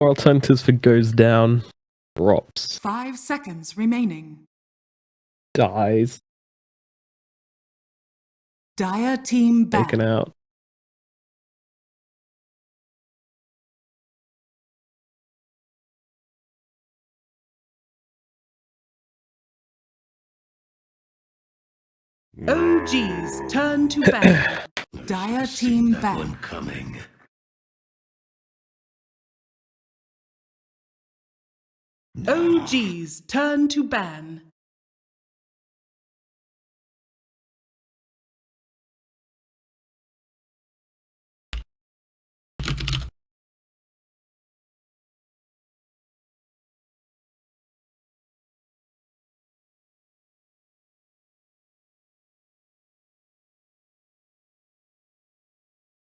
Or alternatives for goes down, drops, 5 seconds remaining. dies, Dire team taken back. out. OG's turn to ban. Dire team that back. one coming. OG's turn to ban.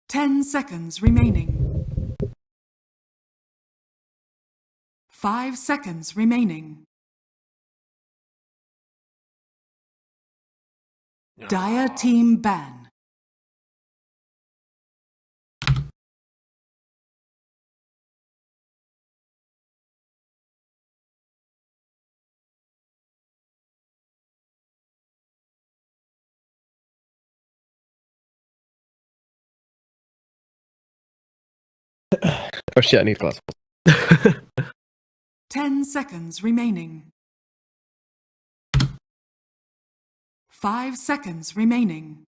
Ten seconds remaining. 5 seconds remaining. Dire team ban. Oh shit, I need glass. 10 seconds remaining. 5 seconds remaining.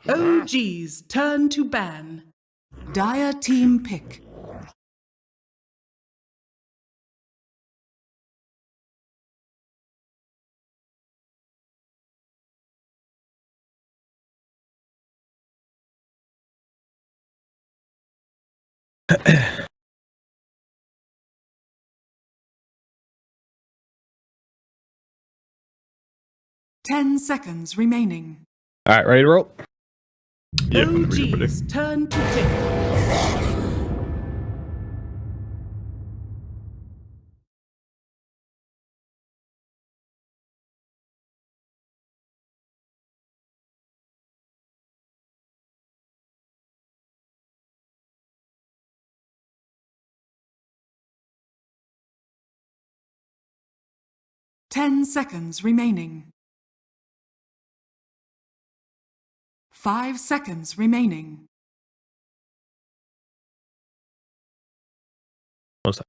OG's turn to ban. Dire team pick. Ten seconds remaining. Alright, ready to roll? Yeah, whenever you're ready. OG's turn to pick. Ten seconds remaining. 5 seconds remaining. 1 sec.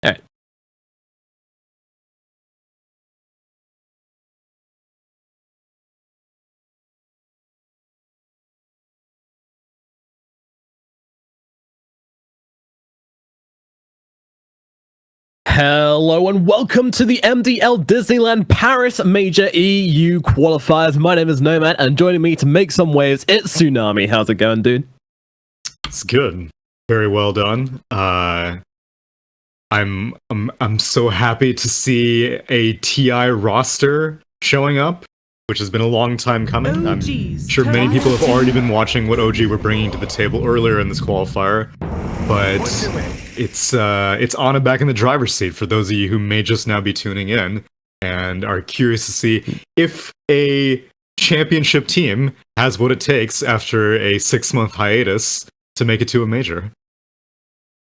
Alright. Hello and welcome to the MDL Disneyland Paris Major EU Qualifiers. My name is Nomad and joining me to make some waves, it's Tsunami. How's it going, dude? It's good. Very well done. I'm so happy to see a TI roster showing up, which has been a long time coming. I'm sure many people have already been watching what OG were bringing to the table earlier in this qualifier, but it's Anna back in the driver's seat for those of you who may just now be tuning in and are curious to see if a championship team has what it takes after a 6-month hiatus to make it to a major.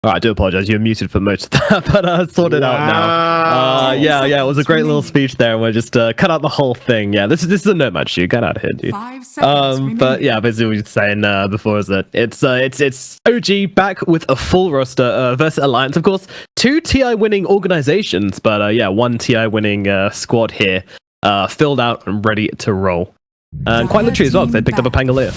Oh, I do apologize. You're muted for most of that, but sorted out now. Yeah, it was a great little speech there. We're just cut out the whole thing. Yeah, this is a nomad shoot. Get out of here, dude. 5 seconds But yeah, basically what you were saying before is that it's OG back with a full roster versus Alliance. Of course, 2 TI winning organizations, but yeah, 1 TI winning squad here, filled out and ready to roll. And quite literally as well, because they picked up a Pangolier.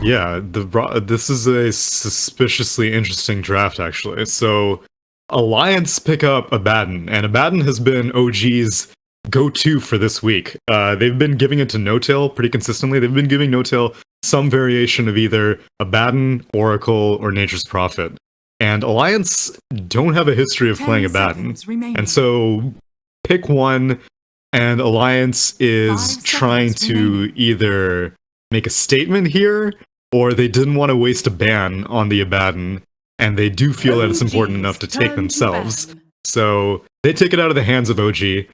Yeah, this is a suspiciously interesting draft, actually. So, Alliance pick up Abaddon, and Abaddon has been OG's go-to for this week. They've been giving it to No-Tail pretty consistently. They've been giving No-Tail some variation of either Abaddon, Oracle, or Nature's Prophet. And Alliance don't have a history of playing Abaddon. And so, pick one, and Alliance is trying to either make a statement here, or they didn't want to waste a ban on the Abaddon, and they do feel that it's important enough to take themselves. So they take it out of the hands of OG.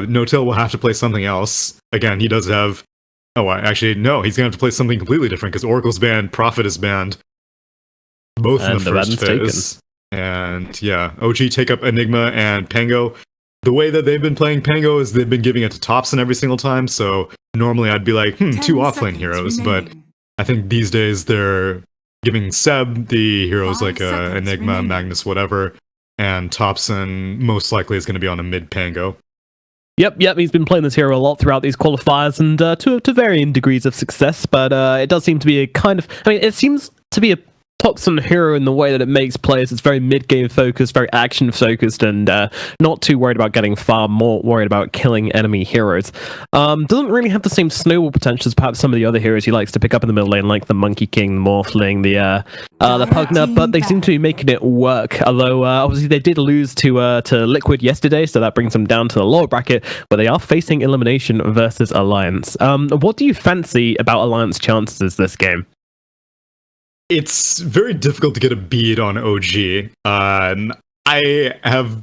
No-Tail will have to play something else. Again, he does have... Oh, actually, no, he's going to have to play something completely different, because Oracle's banned, Prophet is banned. Both in the first phase. And yeah, OG take up Enigma and Pango. The way that they've been playing Pango is they've been giving it to Thompson every single time, so normally I'd be like, 2 offlane heroes, but I think these days they're giving Seb the heroes like Enigma, Magnus, whatever, and Thompson most likely is going to be on a mid Pango. Yep, he's been playing this hero a lot throughout these qualifiers, and to varying degrees of success, but it does seem to be a kind of... I mean, it seems to be a Thompson hero in the way that it makes players. It's very mid-game focused, very action-focused, and not too worried about getting far, more worried about killing enemy heroes. Doesn't really have the same snowball potential as perhaps some of the other heroes he likes to pick up in the middle lane, like the Monkey King, the Morphling, the Pugna, but they seem to be making it work, although obviously they did lose to Liquid yesterday, so that brings them down to the lower bracket, where they are facing elimination versus Alliance. What do you fancy about Alliance chances this game? It's very difficult to get a bead on OG. I have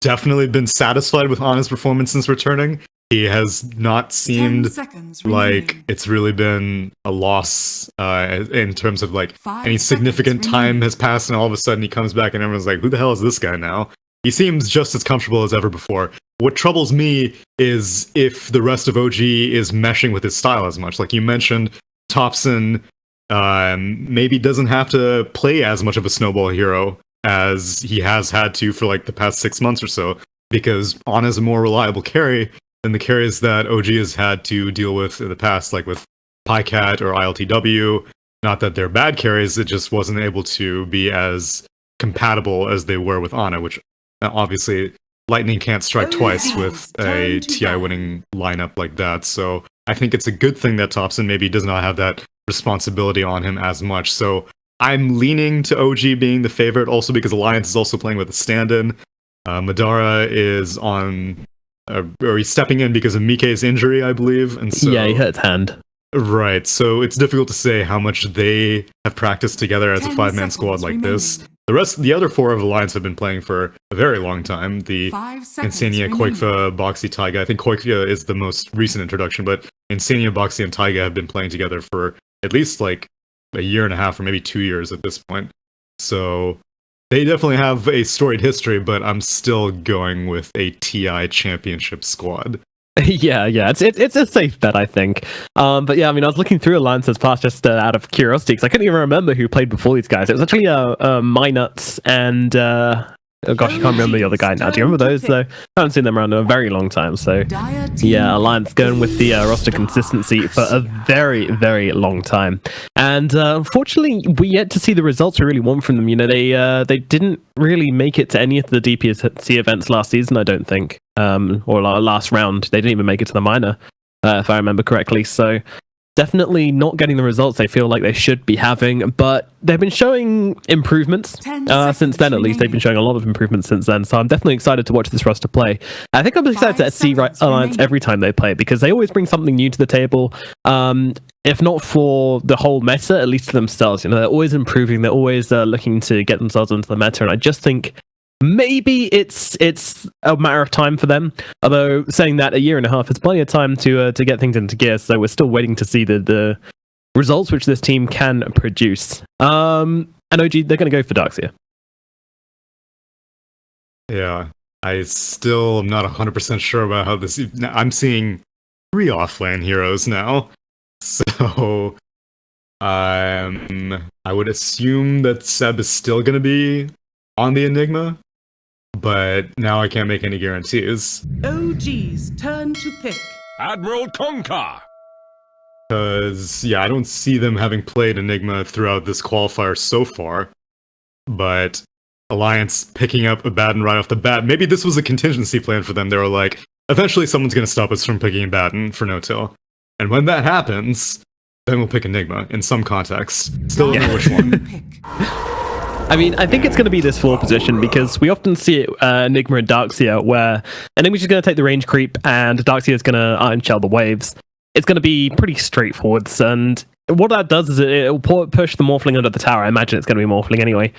definitely been satisfied with Ana's performance since returning. He has not seemed like it's really been a loss in terms of like any significant time has passed and all of a sudden he comes back and everyone's like, who the hell is this guy now? He seems just as comfortable as ever before. What troubles me is if the rest of OG is meshing with his style as much. Like you mentioned, Thompson maybe doesn't have to play as much of a snowball hero as he has had to for like the past 6 months or so, because Ana's a more reliable carry than the carries that OG has had to deal with in the past, like with Pycat or ILTW. Not that they're bad carries, it just wasn't able to be as compatible as they were with Ana, which obviously lightning can't strike twice with a TI winning lineup like that. So I think it's a good thing that Thompson maybe does not have that responsibility on him as much. So I'm leaning to OG being the favorite, also because Alliance is also playing with a stand-in. Madara is on, or he's stepping in because of Mike's injury, I believe. And so, yeah, he hurt his hand. Right, so it's difficult to say how much they have practiced together as a 5-man squad like this. The other 4 of Alliance have been playing for a very long time. The Insania, Koikfa, Boxy, Taiga. I think Koikfa is the most recent introduction, but Insania, Boxy, and Taiga have been playing together for at least like a year and a half or maybe 2 years at this point. So they definitely have a storied history, but I'm still going with a TI championship squad. Yeah, it's a safe bet, I think. But yeah, I mean, I was looking through Alliance's past just out of curiosity, because I couldn't even remember who played before these guys. It was actually Minuts and oh gosh, I can't remember the other guy now. Do you remember those though? I haven't seen them around in a very long time. So yeah, Alliance going with the roster consistency for a very, very long time. And unfortunately, we yet to see the results we really want from them. You know, they didn't really make it to any of the DPSC events last season, I don't think. Or last round. They didn't even make it to the minor, if I remember correctly. So definitely not getting the results they feel like they should be having, but they've been showing improvements since then. At least they've been showing a lot of improvements since then, so I'm definitely excited to watch this roster play. I think I'm excited to see Alliance every time they play, because they always bring something new to the table. If not for the whole meta, at least for themselves. You know, they're always improving, they're always looking to get themselves into the meta, and I just think maybe it's a matter of time for them. Although saying that, a year and a half is plenty of time to get things into gear. So we're still waiting to see the results which this team can produce. And OG, they're going to go for Darkseer. Yeah, I still am not 100% sure about how this... I'm seeing 3 offlane heroes now, so... I would assume that Seb is still going to be on the Enigma, but now I can't make any guarantees. OG's turn to pick. Admiral Konka! Because, yeah, I don't see them having played Enigma throughout this qualifier so far, but Alliance picking up Abaddon right off the bat, maybe this was a contingency plan for them. They were like, eventually someone's going to stop us from picking Abaddon for no-till. And when that happens... then we'll pick Enigma in some context. Still don't know which one. I mean, I think it's going to be this 4 position because we often see it, Enigma and Darkseer, where Enigma's just going to take the range creep and Darkseer is going to Iron Shell the waves. It's going to be pretty straightforward, and what that does is it'll push the Morphling under the tower. I imagine it's going to be Morphling anyway.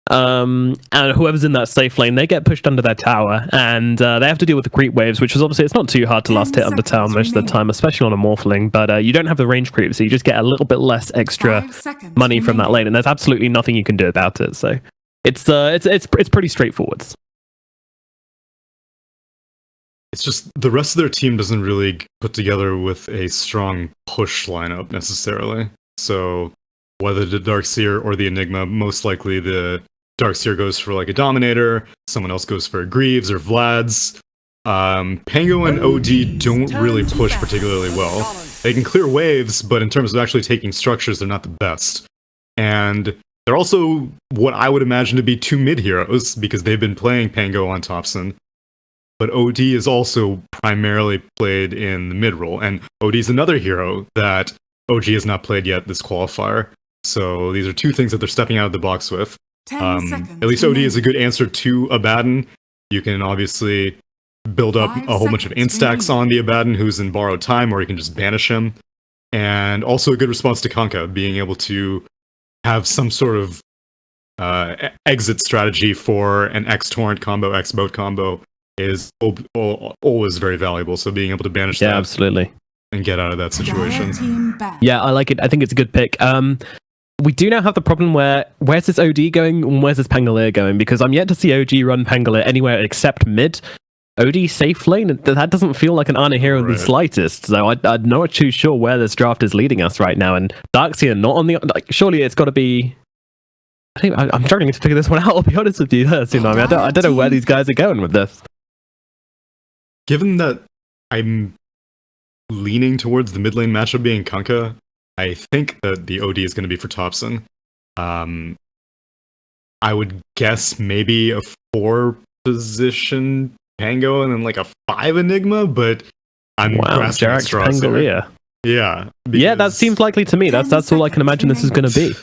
And whoever's in that safe lane, they get pushed under their tower, and they have to deal with the creep waves, which is obviously, it's not too hard to last hit under tower most of the time, especially on a Morphling, but you don't have the range creep, so you just get a little bit less extra money from that lane, and there's absolutely nothing you can do about it, so it's pretty straightforward. It's just, the rest of their team doesn't really put together with a strong push lineup, necessarily, so whether the Darkseer or the Enigma, most likely the Darkseer goes for like a Dominator, someone else goes for a Greaves or Vlad's. Pango and OD don't really push particularly well. They can clear waves, but in terms of actually taking structures, they're not the best. And they're also what I would imagine to be 2 mid heroes, because they've been playing Pango on Topson. But OD is also primarily played in the mid role, and OD is another hero that OG has not played yet this qualifier. So these are 2 things that they're stepping out of the box with. At least OD is a good answer to Abaddon. You can obviously build up a whole bunch of instacks on the Abaddon who's in borrowed time, or you can just banish him. And also a good response to Konka, being able to have some sort of exit strategy for an X-Torrent combo, X-Boat combo is always very valuable. So being able to banish that absolutely, and get out of that situation. Yeah, I like it. I think it's a good pick. We do now have the problem where's this OD going and where's this Pangolier going? Because I'm yet to see OG run Pangolier anywhere except mid. OD safe lane, that doesn't feel like an Ana hero in the slightest, so I'm not too sure where this draft is leading us right now, and Darkseer not on the... like, surely it's got to be... I think I'm struggling to figure this one out, I'll be honest with you. I don't know where these guys are going with this. Given that I'm leaning towards the mid lane matchup being Konka, I think that the OD is going to be for Topson. I would guess maybe a 4-position Pango and then like a 5 Enigma, but I'm grasping at straws there. Yeah. Yeah, that seems likely to me. That's all I can imagine this is going to be.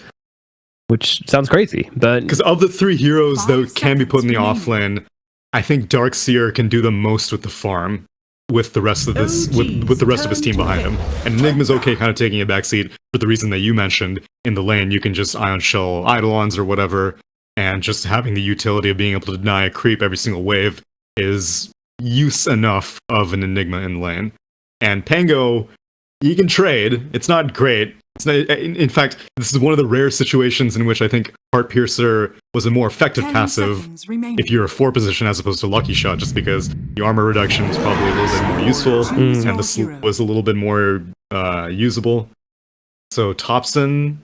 Which sounds crazy, but... because of the 3 heroes that can be put in the offlane, I think Darkseer can do the most with the farm. With the rest of this, with the rest of his team behind him, and Enigma's okay, kind of taking a backseat for the reason that you mentioned. In the lane, you can just Ion Shell Eidolons or whatever, and just having the utility of being able to deny a creep every single wave is use enough of an Enigma in lane. And Pango, you can trade. It's not great. It's not, in fact, this is one of the rare situations in which I think Heart Piercer was a more effective passive if you're a 4-position as opposed to Lucky Shot, just because the armor reduction was probably a little bit more useful, and the sleep was a little bit more usable. So Topson,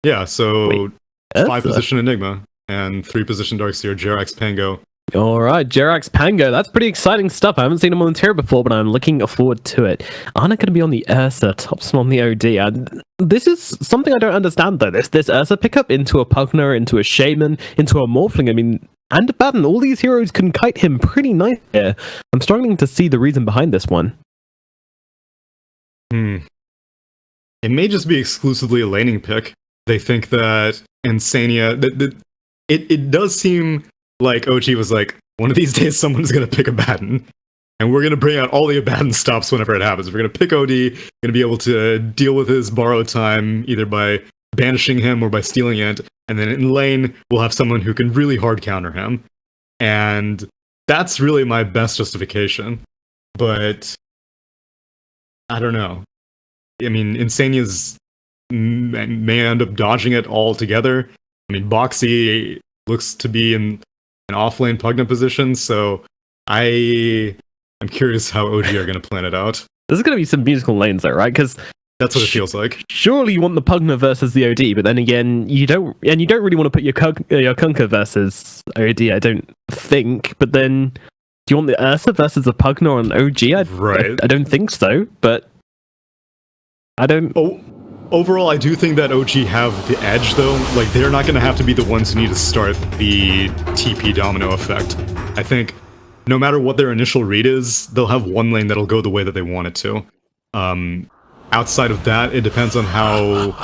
yeah, so 5-position Enigma, and 3-position Darkseer, Jerax, Pango. Alright, Jerax Pango, that's pretty exciting stuff. I haven't seen him on the tier before, but I'm looking forward to it. Ana going to be on the Ursa, Topson on the OD. This is something I don't understand, though. This Ursa pickup into a Pugner, into a Shaman, into a Morphling, I mean, and Abaddon, all these heroes can kite him pretty nice here. I'm struggling to see the reason behind this one. It may just be exclusively a laning pick. They think that Insania... It does seem... like OG was like, one of these days someone's going to pick Abaddon, and we're going to bring out all the Abaddon stops whenever it happens. We're going to pick OD, going to be able to deal with his borrowed time, either by banishing him or by stealing it, and then in lane, we'll have someone who can really hard counter him. And that's really my best justification. But, I don't know. I mean, Insania's may end up dodging it altogether, I mean, Boxy looks to be in an off-lane Pugna position, so I'm curious how OG are going to plan it out. There's going to be some musical lanes though, right? Because that's what it feels like. Surely you want the Pugna versus the OD, but then again, you don't really want to put your Kunkka versus OD, I don't think. But then, do you want the Ursa versus the Pugna on OG? I don't think so, but I don't... Overall, I do think that OG have the edge, though. Like, they're not going to have to be the ones who need to start the TP domino effect. I think no matter what their initial read is, they'll have one lane that'll go the way that they want it to. Outside of that, it depends on how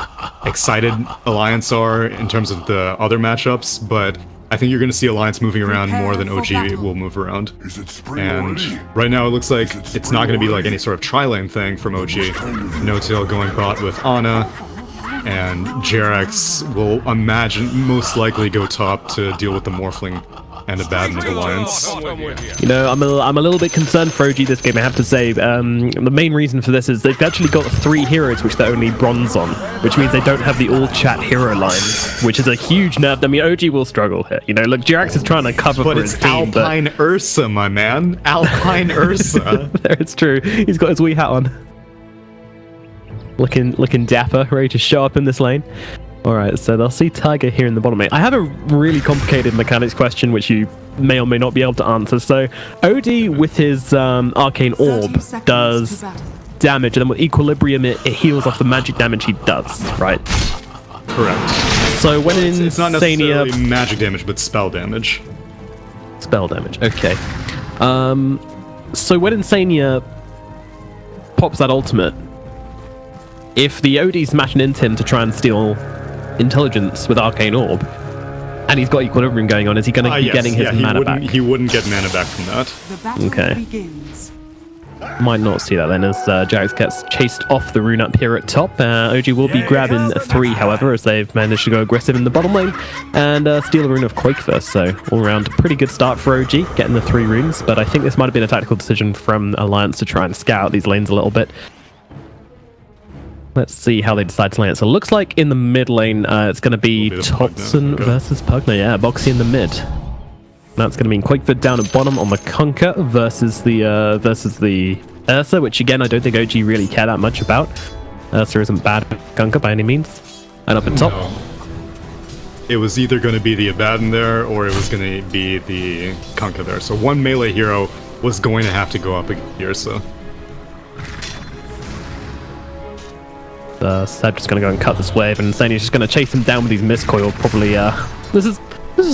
excited Alliance are in terms of the other matchups, but I think you're going to see Alliance moving around more than OG will move around. And right now it looks like it's not going to be like any sort of tri-lane thing from OG. No-Tail going bot with Ana, and Jerax will most likely go top to deal with the Morphling and the Abaddon of Alliance. You know, I'm a little bit concerned for OG this game, I have to say. The main reason for this is they've actually got 3 heroes which they're only bronze on, which means they don't have the all-chat hero line, which is a huge nerf. I mean, OG will struggle here. You know, look, Jerax is trying to cover for his team, but Alpine Ursa, my man. Alpine Ursa. There, it's true. He's got his wee hat on. Looking dapper, ready to show up in this lane. Alright, so they'll see Tiger here in the bottom lane. I have a really complicated mechanics question which you may or may not be able to answer. So, OD with his Arcane Orb does damage, and then with Equilibrium it heals off the magic damage he does, right? Correct. So when it's not necessarily magic damage, but spell damage. Spell damage, okay. So when Insania pops that ultimate, if the OD's smashing into him to try and steal intelligence with Arcane Orb, and he's got Equilibrium going on, is he going to be getting his mana back? He wouldn't get mana back from that. Okay. Might not see that then, as Jerax gets chased off the rune up here at top. OG will be grabbing 3, however, as they've managed to go aggressive in the bottom lane and steal the rune of Qualifier. So all around, pretty good start for OG, getting the 3 runes, but I think this might have been a tactical decision from Alliance to try and scout these lanes a little bit. Let's see how they decide to lane it. So it looks like in the mid lane, it's going to be Topson versus Pugna. Yeah, Boxy in the mid. That's going to mean Quakefoot down at bottom on the Kunkka versus the Ursa, which again, I don't think OG really care that much about. Ursa isn't bad Kunkka by any means. And up at top. No. It was either going to be the Abaddon there, or it was going to be the Kunkka there. So one melee hero was going to have to go up against Ursa. Seb just going to go and cut this wave, and Insania's just going to chase him down with these Mistcoil. Probably, this is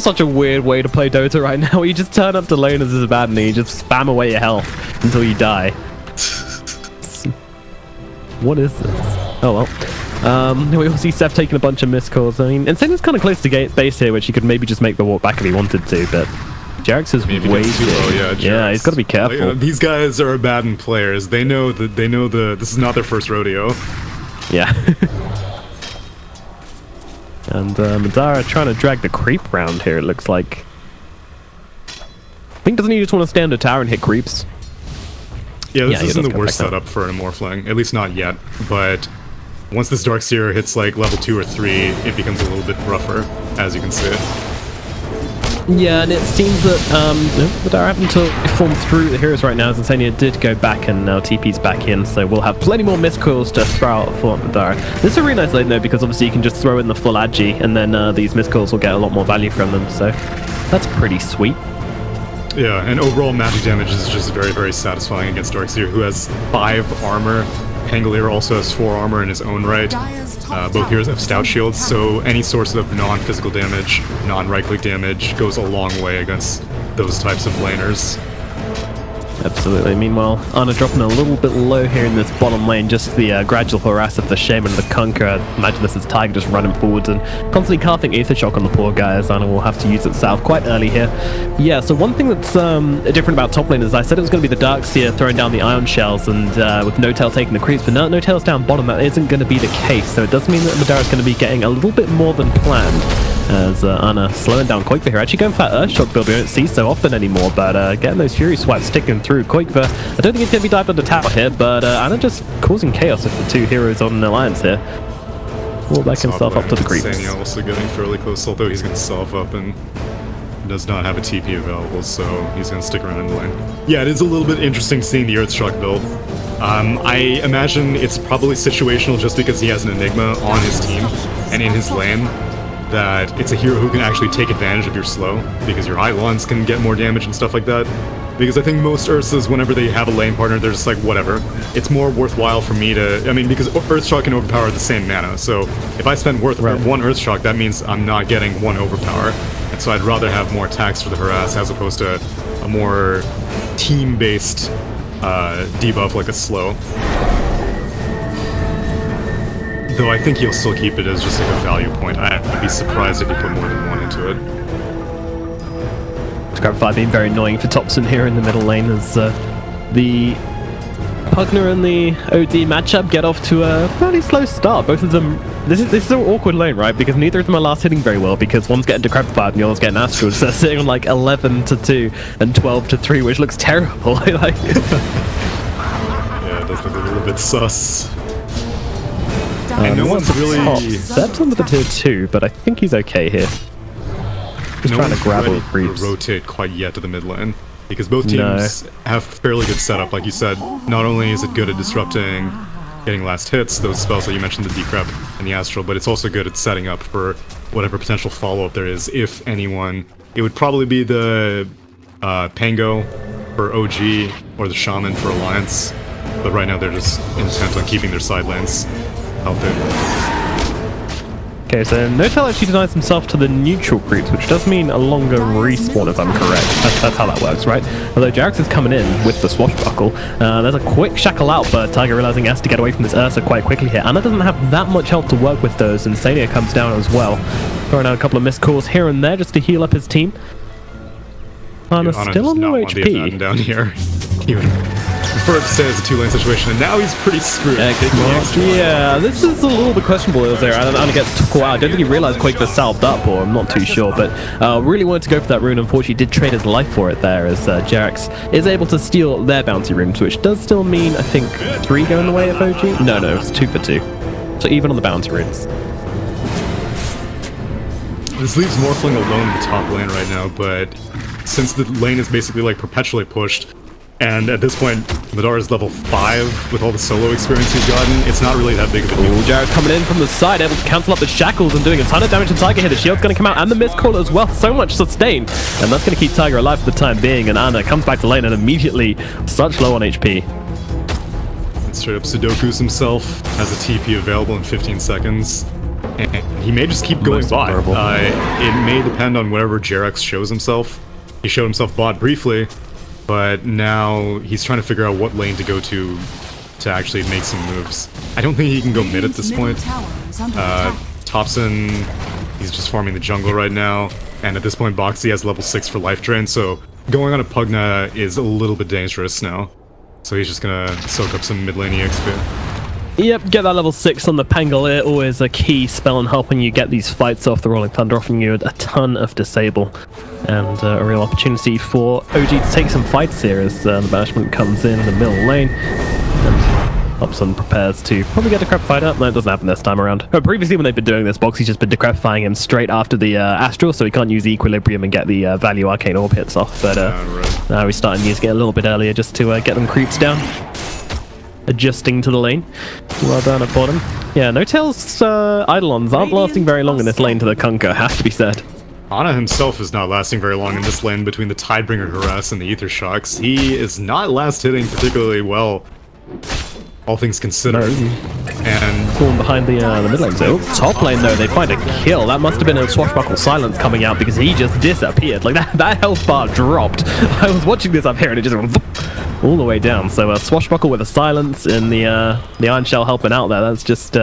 such a weird way to play Dota right now. You just turn up to lane as Abaddon and you just spam away your health until you die. What is this? Oh well. We all see Seb taking a bunch of Mistcoils. I mean, Insania's kind of close to base here, which he could maybe just make the walk back if he wanted to, but Jerax is way too low. Yeah, he's got to be careful. Like, these guys are Abaddon players. They know this is not their first rodeo. Yeah. And Madara trying to drag the creep round here, it looks like. I think doesn't he just want to stand a tower and hit creeps? Yeah, this isn't the worst setup for an Morphling, at least not yet. But once this Darkseer hits like level 2 or 3, it becomes a little bit rougher, as you can see. Yeah, and it seems that Madara having to form through the heroes right now, as Insania did go back and now TP's back in, so we'll have plenty more Mistcoils to throw out for Madara. This is a really nice lane though, because obviously you can just throw in the full Agi, and then these Mistcoils will get a lot more value from them, so that's pretty sweet. Yeah, and overall magic damage is just very, very satisfying against Darkseer, who has 5 armor. Pangolier also has 4 armor in his own right. Both heroes have stout shields, so any source of non-physical damage, non-right-click damage goes a long way against those types of laners. Absolutely. Meanwhile, Ana dropping a little bit low here in this bottom lane, just the gradual harass of the Shaman and the Kunkka. Imagine this as Tiger just running forwards and constantly casting Aether Shock on the poor guy, as Ana will have to use itself quite early here. Yeah, so one thing that's different about top lane is I said it was going to be the Darkseer throwing down the Ion Shells and with No-Tail taking the creeps, but No-Tail's down bottom. That isn't going to be the case, so it does mean that Madara's going to be getting a little bit more than planned. As Ana slowing down Quakefoot here, actually going for that Earthshock build we don't see so often anymore, but getting those Fury Swipes sticking through. Quakefoot, I don't think it's going to be dived on the tower here, but Ana just causing chaos with the 2 heroes on an alliance here. Pull back himself up to the creeps. Sanya also getting fairly close, although he's going to self up and does not have a TP available, so he's going to stick around in the lane. Yeah, it is a little bit interesting seeing the Earthshock build. I imagine it's probably situational just because he has an Enigma on his team and in his lane, that it's a hero who can actually take advantage of your slow, because your Eidolons can get more damage and stuff like that. Because I think most Ursas, whenever they have a lane partner, they're just like, whatever. It's more worthwhile for me to... I mean, because Earthshock can overpower the same mana, so if I spend one Earthshock, that means I'm not getting one overpower. And so I'd rather have more attacks for the harass as opposed to a more team-based debuff like a slow. Though I think he'll still keep it as just like a value point. I'd be surprised if he put more than one into it. Qualifier being very annoying for Thompson here in the middle lane as the Pugner and the OD matchup get off to a fairly slow start. Both of them... This is an awkward lane, right? Because neither of them are last hitting very well, because one's getting Decrepify and the other's getting Astral. So they're sitting on like 11-2 and 12-3, which looks terrible. Like... Yeah, it does look a little bit sus. And no one's really... Seb's on with the tier 2, but I think he's okay here. He's trying to grab all creeps. Rotate quite yet to the mid lane, because both teams have fairly good setup. Like you said, not only is it good at disrupting, getting last hits, those spells that you mentioned, the Decrep and the Astral, but it's also good at setting up for whatever potential follow-up there is, if anyone. It would probably be the Pango for OG, or the Shaman for Alliance, but right now they're just intent on keeping their side lanes healthy. Okay, so Notel actually denies himself to the neutral creeps, which does mean a longer respawn, if I'm correct. That's how that works, right? Although Jarex is coming in with the swashbuckle. There's a quick shackle out, but Tiger realizing he has to get away from this Ursa quite quickly here. Anna doesn't have that much health to work with those, and Sania comes down as well. Throwing out a couple of missed calls here and there just to heal up his team. Anna's still on low HP. Down here. Prefer to say it's a two-lane situation, and now he's pretty screwed. Yeah, this is a little bit questionable there. Anna gets took out. I don't think he realized Quake was salved up, or I'm not too sure, but really wanted to go for that rune. Unfortunately, did trade his life for it there, as Jarex is able to steal their bounty runes, which does still mean, I think, 3 go in the way of OG? No, it's 2 for 2. So even on the bounty runes. This leaves Morphling alone in the top lane right now, but since the lane is basically like perpetually pushed, and at this point, Madara is level 5 with all the solo experience he's gotten, it's not really that big of a deal. Jared's coming in from the side, able to cancel up the shackles and doing a ton of damage to Tiger here. The shield's going to come out, and the missed call as well. So much sustain, and that's going to keep Tiger alive for the time being, and Anna comes back to lane and immediately such low on HP. And straight up Sudoku's himself, has a TP available in 15 seconds. And he may just keep going bot. It may depend on wherever Jarex shows himself. He showed himself bot briefly, but now he's trying to figure out what lane to go to actually make some moves. I don't think he can go mid at this point. Thompson, he's just farming the jungle right now, and at this point Boxy has level 6 for life drain, so going on a Pugna is a little bit dangerous now. So he's just gonna soak up some mid lane EXP. Yep, get that level 6 on the Pangolier, always a key spell in helping you get these fights off. The Rolling Thunder offering you a ton of disable, and a real opportunity for OG to take some fights here as the banishment comes in the middle lane. And Thompson prepares to probably get Decrepified up. No, it doesn't happen this time around. But previously when they've been doing this, Boxy's just been Decrepifying him straight after the Astral, so he can't use the Equilibrium and get the Value Arcane Orb hits off. But now he's starting to use it a little bit earlier just to get them creeps down. Adjusting to the lane. Well done at bottom. Yeah, Notel's Eidolons aren't lasting very long in this lane to the Kunkka, has to be said. Ana himself is not lasting very long in this lane between the Tidebringer Harass and the Aether Shocks. He is not last hitting particularly well, all things considered. And falling behind the mid lane. So top lane though, they find a kill. That must have been a swashbuckle silence coming out because he just disappeared. Like that health bar dropped. I was watching this up here and it just went all the way down. So a swashbuckle with a silence and the Iron Shell helping out there. That's just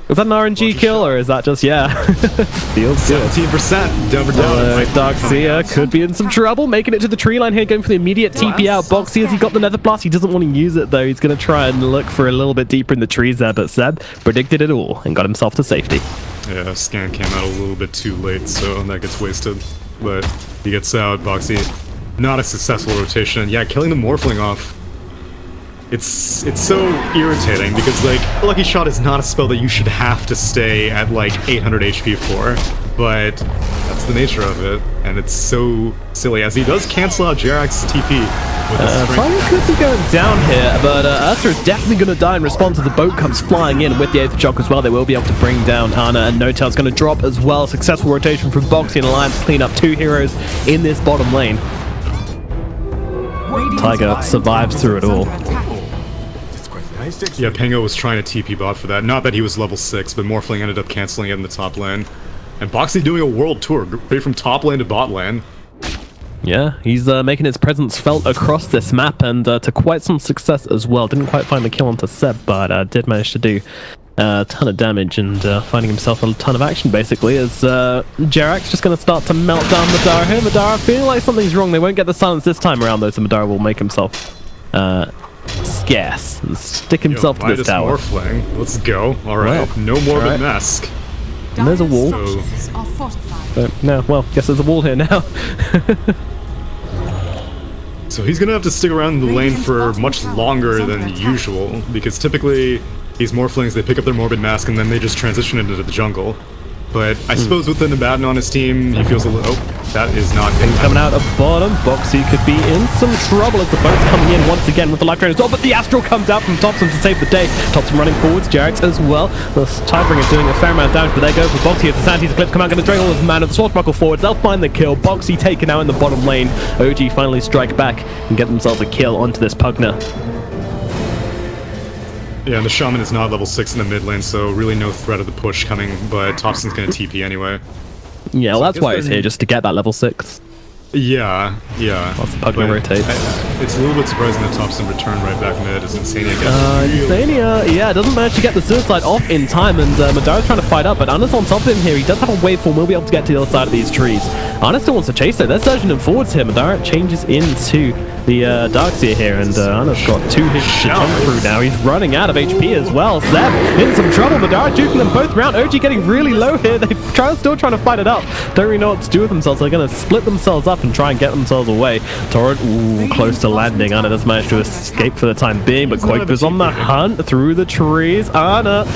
was that an RNG kill or is that just feels good. 17% double down. Darkseer could be in some trouble, making it to the tree line here, going for the immediate TP out. Boxy as he got the Nether Blast, he doesn't want to use it though. He's going to try and look for a little bit deeper in the trees there, but Seb predicted it all and got himself to safety. Yeah, scan came out a little bit too late, so that gets wasted. But he gets out. Boxy, not a successful rotation. Yeah, killing the Morphling off it's so irritating because like Lucky Shot is not a spell that you should have to stay at like 800 HP for, but that's the nature of it, and it's so silly as he does cancel out Jarek's TP. Fire could be going down here, but Ursa is definitely going to die in response as the boat comes flying in with the 8th Shock as well. They will be able to bring down Ana, and No Tail's going to drop as well. Successful rotation from Boxy and Alliance clean up 2 heroes in this bottom lane. Tiger survives through it all. Yeah, Pango was trying to TP bot for that. Not that he was level 6, but Morphling ended up canceling it in the top lane. And Boxy doing a world tour, straight from top lane to bot lane. Yeah, he's making his presence felt across this map, and to quite some success as well. Didn't quite find the kill onto Seb, but did manage to do a ton of damage and finding himself a ton of action, basically, as Jarek's just going to start to melt down Madara here. Madara feeling like something's wrong. They won't get the silence this time around, though, so Madara will make himself scarce and stick himself to this tower. Morphling. Let's go. Alright, well, no more of a mask. And there's a wall. No, well, guess there's a wall here now. So he's gonna have to stick around the lane for much longer than usual, because typically these Morphlings, they pick up their Morbid Mask and then they just transition into the jungle. But I suppose with an Abaddon on his team, he feels a little... Oh, that is not... Things coming out of bottom. Boxy could be in some trouble as the boat's coming in once again with the life drain as well, but the Astral comes out from Topson to save the day. Topson running forwards, Jarek's as well. The Tidebringer doing a fair amount of damage, but there goes for Boxy as the Sandy's Eclipse come out, going to drain all his mana. The Swashbuckle forwards, they'll find the kill. Boxy taken out in the bottom lane. OG finally strike back and get themselves a kill onto this Pugna. Yeah, and the Shaman is not level 6 in the mid lane, so really no threat of the push coming, but Topson's gonna TP anyway. Yeah, well, that's why he's here, just to get that level 6. Yeah. Once the Pugna rotates. It's a little bit surprising that Topson returned right back mid as Insania gets Insania, yeah, doesn't manage to get the suicide off in time, and Madara's trying to fight up, but Ana's on top of him here. He does have a waveform, we'll be able to get to the other side of these trees. Ana still wants to chase though. They're surging him forwards here. Madara changes into the Darkseer here, and Ana's got 2 hits to jump through now. He's running out of HP as well. Zeb in some trouble. Madara juking them both around. OG getting really low here. They're still trying to fight it up. Don't really know what to do with themselves. They're going to split themselves up and try and get themselves away. Torrent, close to landing. Ana does manage to escape for the time being, but Quake's on the hunt through the trees. Ana,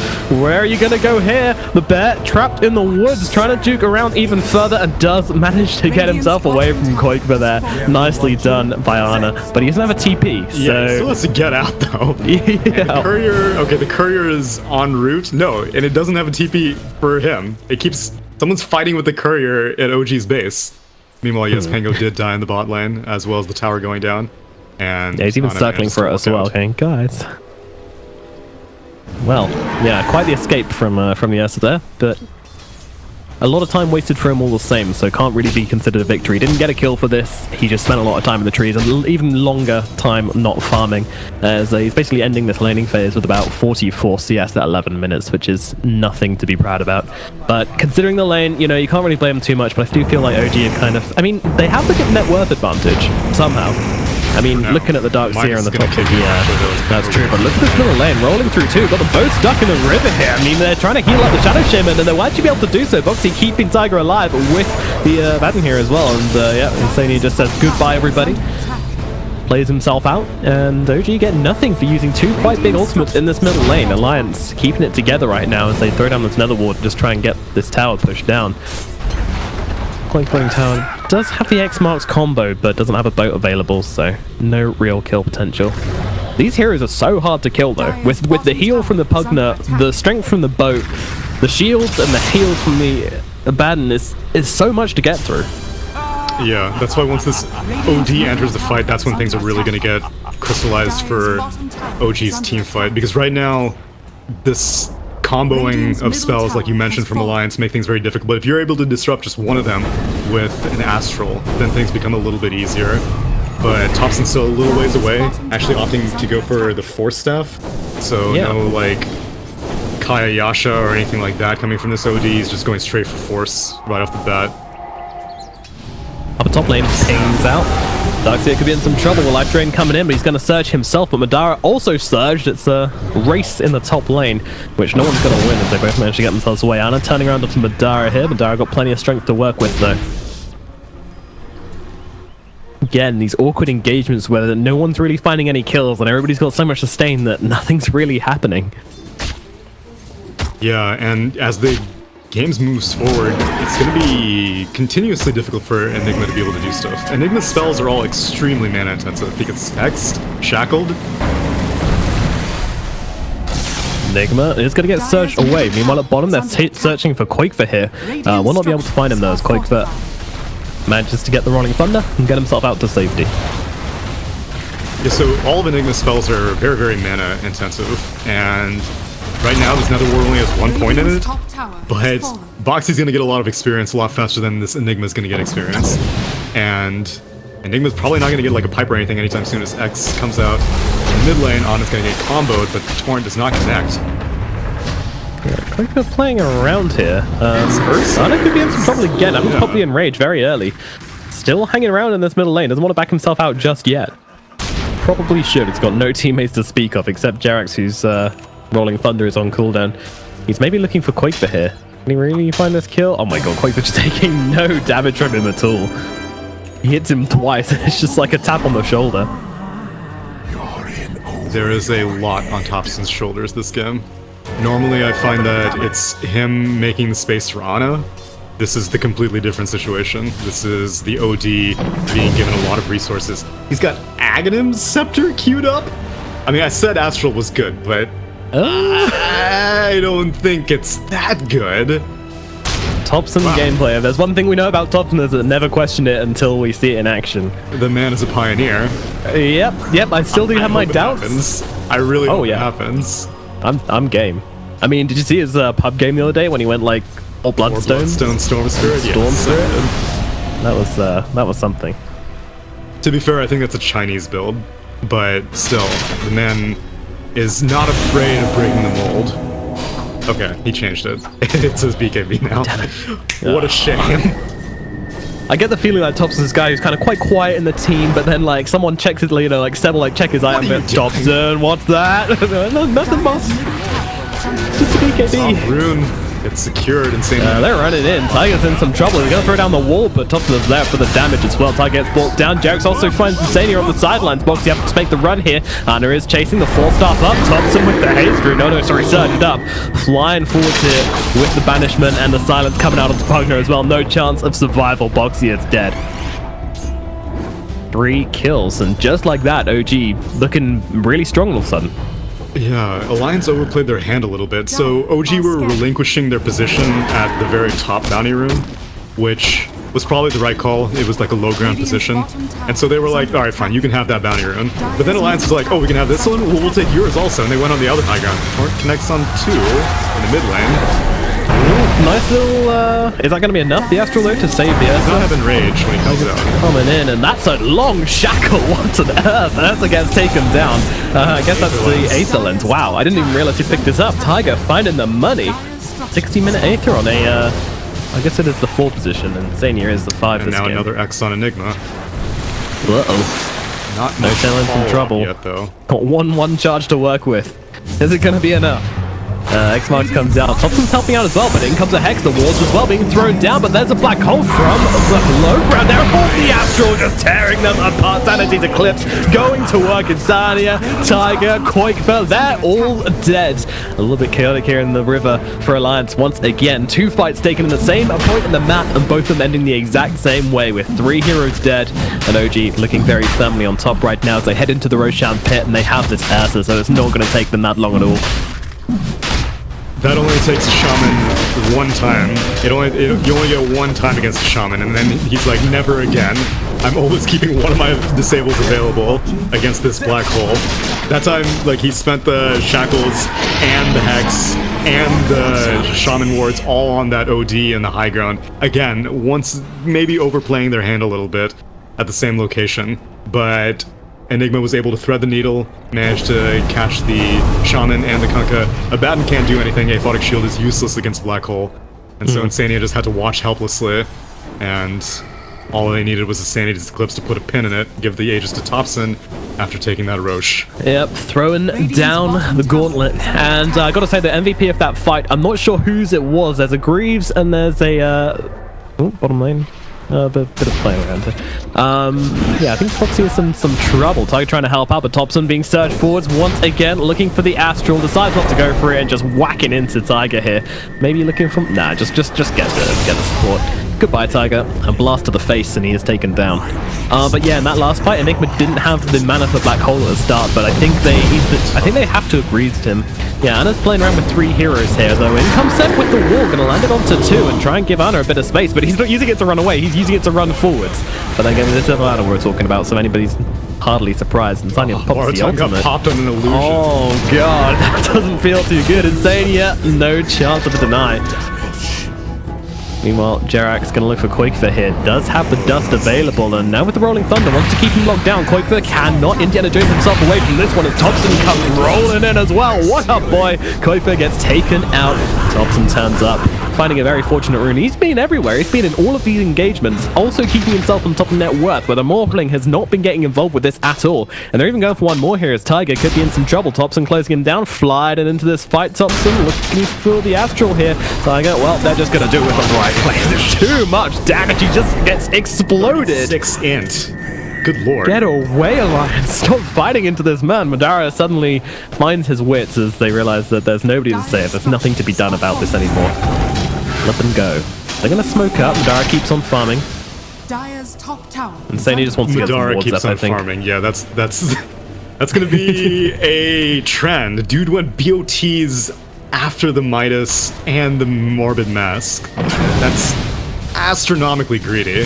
where are you going to go here? The bear trapped in the woods, trying to juke around even further, and does manage to get himself away from Quake's there. Nicely done by Ana. But he doesn't have a TP, so... Yeah, he still has to get out, though. Yeah. The courier... Okay, the courier is en route. No, and it doesn't have a TP for him. It keeps... Someone's fighting with the courier at OG's base. Meanwhile, yes, Pango did die in the bot lane, as well as the tower going down. And yeah, he's even circling for it as well, okay, guys. Well, yeah, quite the escape from the Ursa there, but... a lot of time wasted for him all the same, so can't really be considered a victory. Didn't get a kill for this. He just spent a lot of time in the trees, and even longer time not farming, as he's basically ending this laning phase with about 44 CS at 11 minutes, which is nothing to be proud about. But considering the lane, you know, you can't really blame him too much, but I do feel like OG are kind of... I mean, they have the net worth advantage, somehow. I mean, looking at the Darkseer on the top, yeah, that's true. But look at this middle lane, rolling through too. Got them both stuck in the river here. I mean, they're trying to heal up the Shadow Shaman, and they'll actually be able to do so. Boxy keeping Tiger alive with the Abaddon here as well. And yeah, Insania just says goodbye, everybody. Plays himself out, and OG get nothing for using 2 quite big ultimates in this middle lane. Alliance keeping it together right now as they throw down this nether ward and just try and get this tower pushed down. Quake running tower does have the X marks combo, but doesn't have a boat available, so no real kill potential. These heroes are so hard to kill though. With the heal from the Pugna, the strength from the boat, the shields and the heals from the Abaddon is so much to get through. Yeah, that's why once this OD enters the fight, that's when things are really going to get crystallized for OG's team fight. Because right now, this comboing of spells, like you mentioned from Alliance, make things very difficult. But if you're able to disrupt just one of them with an Astral, then things become a little bit easier. But Topson's still a little ways away, actually opting to go for the Force Staff. So yeah. No, like, Kaya Yasha or anything like that coming from this OD. He's just going straight for Force right off the bat. Up the top lane, pings out. Darkseer could be in some trouble with Life Drain coming in, but he's going to surge himself. But Madara also surged. It's a race in the top lane, which no one's going to win as they both manage to get themselves away. Ana turning around onto Madara here. Madara got plenty of strength to work with, though. Again, these awkward engagements where no one's really finding any kills and everybody's got so much sustain that nothing's really happening. Yeah, and as the games moves forward, it's going to be continuously difficult for Enigma to be able to do stuff. Enigma's spells are all extremely mana intensive. He gets hexed, shackled. Enigma is going to get surged away. Meanwhile, at bottom, they're searching for Qualifier here. Will not be able to find him though, as Qualifier manages to get the Rolling Thunder and get himself out to safety. Yeah, so all of Enigma's spells are very, very mana intensive, and right now this Nether Ward only has 1 point in it, but Boxy's going to get a lot of experience a lot faster than this Enigma's going to get experience. And Enigma's probably not going to get like a pipe or anything anytime soon as X comes out in the mid lane. On is going to get comboed, but the Torrent does not connect. Qualifier playing around here. Sana could be in some trouble again. I'm probably in rage very early. Still hanging around in this middle lane. Doesn't want to back himself out just yet. Probably should. It's got no teammates to speak of except Jerax, whose Rolling Thunder is on cooldown. He's maybe looking for Qualifier here. Can he really find this kill? Oh my god, Qualifier just taking no damage from him at all. He hits him twice. It's just like a tap on the shoulder. There is a lot on Thompson's shoulders this game. Normally I find that it's him making the space for Ana. This is the completely different situation. This is the OD being given a lot of resources. He's got Aghanim's Scepter queued up? I mean, I said Astral was good, but I don't think it's that good. Thompson gameplay. If there's one thing we know about Thompson is that never question it until we see it in action. The man is a pioneer. Yep, I still do have my doubts. I really hope it happens. I'm game. I mean, did you see his pub game the other day when he went like all Bloodstone? Bloodstone, Storm Spirit. Storm Spirit. That was something. To be fair, I think that's a Chinese build, but still, the man is not afraid of breaking the mold. Okay, he changed it. It says BKB now. What a shame. I get the feeling that Thompson's this guy who's kind of quite quiet in the team, but then like someone checks his, like Seb will like check his item bit. Thompson, what's that? No, nothing, boss. Just a BKB. Rune, it's secured. Insane. They're running in. Tiger's in some trouble. He's gonna throw down the wall, but Thompson is there for the damage as well. Tiger gets brought down. Jerax also finds Insania on the sidelines. Boxy has to make the run here. Ana is chasing the 4-staff up. Thompson with the haste rune. No, sorry, surged up. Flying forward here with the banishment and the silence coming out onto Pugner as well. No chance of survival. Boxy is dead. 3 kills, and just like that, OG looking really strong all of a sudden. Yeah, Alliance overplayed their hand a little bit, so OG were relinquishing their position at the very top bounty room, which was probably the right call. It was like a low ground position, and so they were like, alright fine, you can have that bounty rune. But then Alliance was like, oh, we can have this one? Well, we'll take yours also, and they went on the other high ground. Torrent connects on 2 in the mid lane. Nice little, is that going to be enough, the Astral though, to save the Ursa? He's not having rage when he comes out. Coming in, and that's a long shackle. What on earth? Ursa gets taken down. I guess that's the Aether Lens. Wow, I didn't even realize you picked this up. Tiger finding the money. 60-minute Aether on a, I guess it is the 4 position, and Zania is the 5 and this now game. another X on Enigma. Uh-oh. Not No Talon's in trouble. Yet, though. Got 1 charge to work with. Is it going to be enough? X-Marks comes out. Thompson's helping out as well, but in comes a Hex. The wards as well being thrown down, but there's a black hole from the low ground. They're all the Astral just tearing them apart. Sanity's Eclipse going to work. Insania, Tiger, Qualifier, they're all dead. A little bit chaotic here in the river for Alliance once again. 2 fights taken in the same point in the map, and both of them ending the exact same way with 3 heroes dead. And OG looking very firmly on top right now as they head into the Roshan pit, and they have this Ursa, so it's not going to take them that long at all. That only takes a shaman 1 time. You only get 1 time against a shaman, and then he's like, never again. I'm always keeping one of my disables available against this black hole. That time, like, he spent the shackles and the hex and the shaman wards all on that OD and the high ground. Again, once maybe overplaying their hand a little bit at the same location, but Enigma was able to thread the needle, managed to catch the Shaman and the Kunkka. Abaddon can't do anything, Aphotic Shield is useless against Black Hole. And so Insania just had to watch helplessly, and all they needed was a Sanity's Eclipse to put a pin in it, give the Aegis to Thompson after taking that Roche. Yep, throwing down the gauntlet. And I gotta say, the MVP of that fight, I'm not sure whose it was. There's a Greaves and there's a... bottom lane. bit of playing around here. Yeah, I think Foxy has some trouble. Tiger trying to help out, but Thompson being surged forwards once again, looking for the Astral. Decides not to go for it and just whacking into Tiger here. Maybe looking from... Nah, just get the support. Goodbye, Tiger. A blast to the face, and he is taken down. But yeah, in that last fight, Enigma didn't have the mana for Black Hole at the start, but I think they have to have greased him. Yeah, Anna's playing around with 3 heroes here, though. In comes Seth with the wall, gonna land it onto 2 and try and give Anna a bit of space, but he's not using it to run away, he's using it to run forwards. But again, this is Anna we're talking about, so anybody's hardly surprised. And Sanya pops the ultimate. Got popped on an illusion. Oh god, that doesn't feel too good. Insania, no chance of a deny. Meanwhile, Jarak's going to look for Quakefer here. Does have the dust available, and now with the Rolling Thunder, wants to keep him locked down. Quakefer cannot. Indiana Jones himself away from this one as Thompson comes rolling in as well. What up, boy? Quakefer gets taken out. Thompson turns up, finding a very fortunate rune. He's been everywhere. He's been in all of these engagements, also keeping himself on top of net worth, where the Morphling has not been getting involved with this at all. And they're even going for one more here as Tiger could be in some trouble. Thompson closing him down, sliding into this fight. Thompson looking for the Astral here. Tiger, well, they're just going to do it on the right place. There's too much damage. He just gets exploded. 6 int. Good lord. Get away, Alliance. Stop fighting into this man. Madara suddenly finds his wits as they realize that there's nobody to save. There's nothing to be done about this anymore. Let them go. They're going to smoke up. Madara keeps on farming. Dire's top tower. Insania just wants to get some Madara wards keeps up, on I think. farming. Yeah, that's going to be a trend. Dude went BOTs after the Midas and the Morbid Mask. That's astronomically greedy,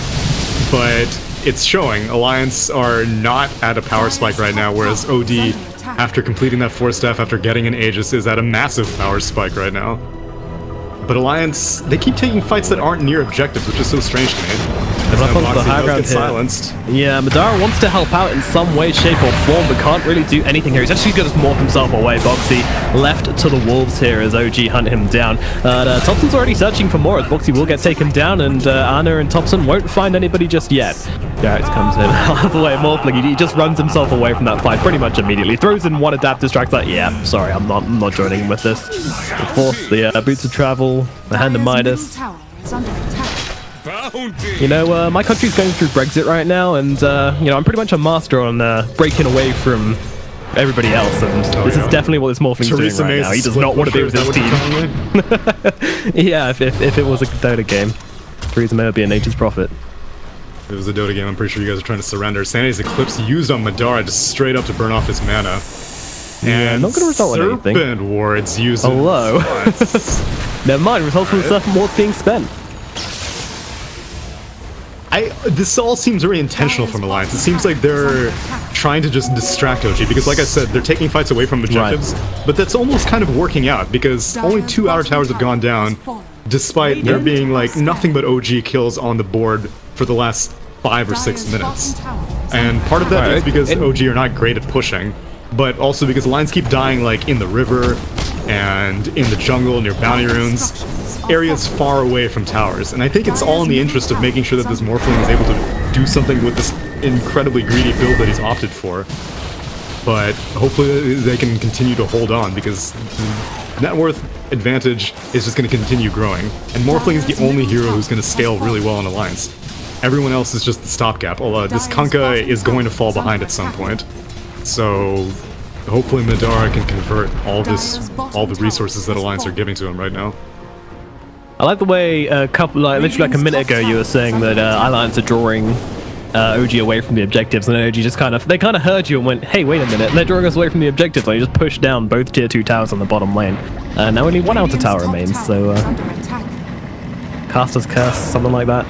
but it's showing. Alliance are not at a power spike right now, whereas OD, after completing that 4-staff, after getting an Aegis, is at a massive power spike right now. But Alliance, they keep taking fights that aren't near objectives, which is so strange to me. As Up onto the high ground get here. silenced. Yeah, Madara wants to help out in some way, shape, or form, but can't really do anything here. He's actually going to morph himself away. Boxy left to the wolves here as OG hunt him down. Thompson's already searching for more as Boxy will get taken down, and Anna and Thompson won't find anybody just yet. Jarax comes in out of the way. Morphling, he just runs himself away from that fight pretty much immediately. Throws in one adapt distract, like, yeah, sorry, I'm not joining him with this. The Force, the Boots of Travel, the Hand of Midas. Tower is under attack. You know, my country's going through Brexit right now, and, you know, I'm pretty much a master on breaking away from everybody else, and this is definitely what this Morphling's doing right now. He does not want to be with his team. Yeah, if it was a Dota game, Theresa May would be a nature's prophet. If it was a Dota game, I'm pretty sure you guys are trying to surrender. Sanity's Eclipse used on Madara just straight up to burn off his mana. Yeah, not going to result in anything. Serpent Wards used. Hello. Never mind, results from the Serpent Wards being spent. This all seems very intentional from Alliance. It seems like they're trying to just distract OG, because like I said, they're taking fights away from objectives, but that's almost kind of working out, because only 2 outer towers have gone down, despite there being like nothing but OG kills on the board for the last 5 or 6 minutes. And part of that is because OG are not great at pushing, but also because Alliance keep dying like in the river and in the jungle near bounty runes, areas far away from towers. And I think it's all in the interest of making sure that this Morphling is able to do something with this incredibly greedy build that he's opted for. But hopefully they can continue to hold on, because net worth advantage is just going to continue growing. And Morphling is the only hero who's going to scale really well in Alliance. Everyone else is just the stopgap. This Kunkka is going to fall behind at some point. So hopefully Madara can convert all the resources that Alliance are giving to him right now. I like the way literally like a minute ago you were saying that Alliance are drawing OG away from the objectives, and OG just kind of heard you and went, hey, wait a minute, they're drawing us away from the objectives, and you just pushed down both tier 2 towers on the bottom lane. Now only 1 outer tower remains, so Caster's Curse, something like that.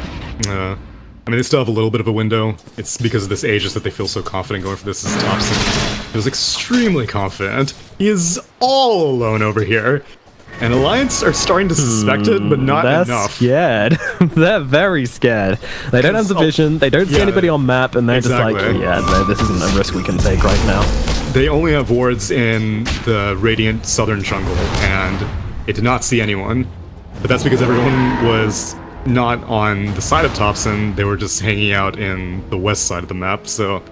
I mean, they still have a little bit of a window. It's because of this Aegis that they feel so confident going for this as Thompson. He was extremely confident. He is all alone over here. And Alliance are starting to suspect it, but not enough. They're scared. They're very scared. They don't have the vision, they don't see anybody on map, and they're just like, yeah, no, this isn't a risk we can take right now. They only have wards in the Radiant Southern Jungle, and it did not see anyone. But that's because everyone was not on the side of Thompson, they were just hanging out in the west side of the map, so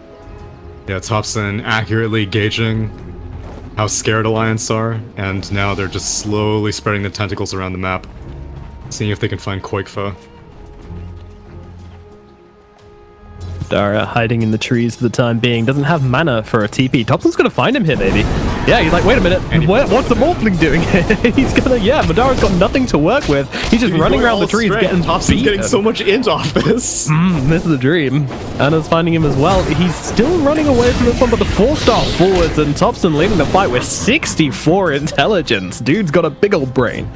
yeah, Thompson accurately gauging how scared Alliance are, and now they're just slowly spreading the tentacles around the map, seeing if they can find Quakefa. Dara hiding in the trees for the time being. Doesn't have mana for a TP. Thompson's gonna find him here, maybe. Yeah, he's like, wait a minute. What's the Morphling doing here? He's gonna, yeah, Madara's got nothing to work with. He's just running around the trees getting Thompson's getting so much int off this. This is a dream. Anna's finding him as well. He's still running away from this one, but the 4-star forwards and Thompson leading the fight with 64 intelligence. Dude's got a big old brain.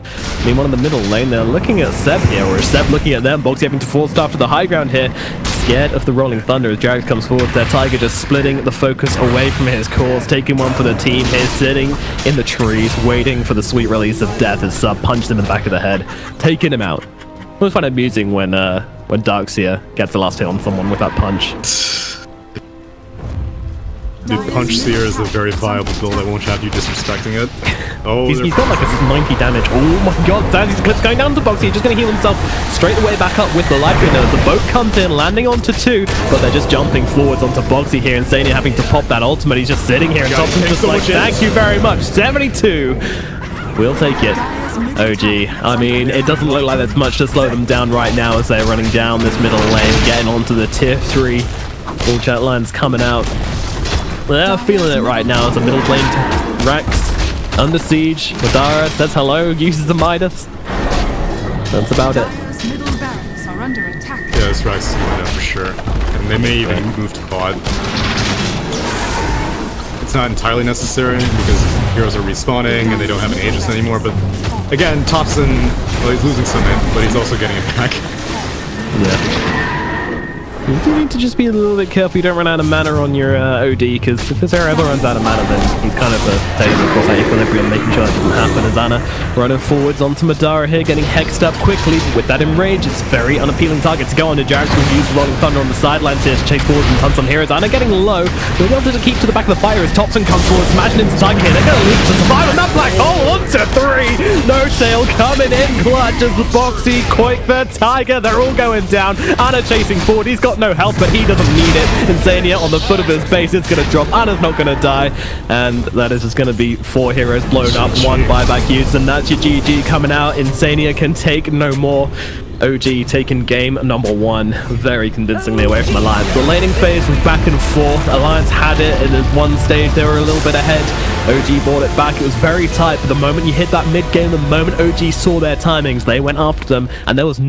Meanwhile, in the middle lane, they're looking at Seb here, or is Seb looking at them? Boxy having to 4-star to the high ground here. Scared of the rolling thunder as Jared comes forward. Their Tiger just splitting the focus away from his cause, taking one for the team here, sitting in the trees, waiting for the sweet release of death as Sub punched him in the back of the head, taking him out. I always find it amusing when Darkseer gets the last hit on someone with that punch. Dude, Punch Seer is a very viable build. I won't have you disrespecting it. Oh, he's got like a 90 damage. Oh my god, Zanzi's clip's going down to Boxy. He's just going to heal himself straight away back up with the life grenade. The boat comes in, landing onto 2, but they're just jumping forwards onto Boxy here. Insania having to pop that ultimate. He's just sitting here, and Thompson's just like, thank you very much. 72. We'll take it. OG. I mean, it doesn't look like there's much to slow them down right now as they're running down this middle lane, getting onto the tier 3. All chat lines coming out. They're feeling it right now as the middle lane Rex under siege. Madara says hello, uses the Midas. That's about it. Yeah, this Rex is going down for sure. And they may even move to bot. It's not entirely necessary because heroes are respawning and they don't have any Aegis anymore, but again, Thompson, well, he's losing some int, but he's also getting it back. Yeah. You do need to just be a little bit careful you don't run out of mana on your OD, because if this hero ever runs out of mana, then he's kind of taking of course that equilibrium, making sure that doesn't happen. As Anna running forwards onto Madara here, getting hexed up quickly. With that enrage, it's a very unappealing target to go on to. Jarek's going to use Rolling Thunder on the sidelines here to chase forwards and tons on heroes. Anna getting low. They'll be able to keep to the back of the fire as Thompson comes forward, smashing into Tiger here. They're going to lead to survive on that black hole onto 3. No Tail coming in clutch as the Boxy, Quake, the Tiger, they're all going down. Anna chasing forward. He's got no health, but he doesn't need it. Insania on the foot of his base is going to drop. Anna's not going to die, and that is just going to be 4 heroes blown up, 1 buyback used, and that's your GG coming out. Insania can take no more. OG taking game number 1 very convincingly away from Alliance. The laning phase was back and forth. Alliance had it, and at one stage they were a little bit ahead. OG brought it back. It was very tight, but the moment you hit that mid game, the moment OG saw their timings, they went after them, and there was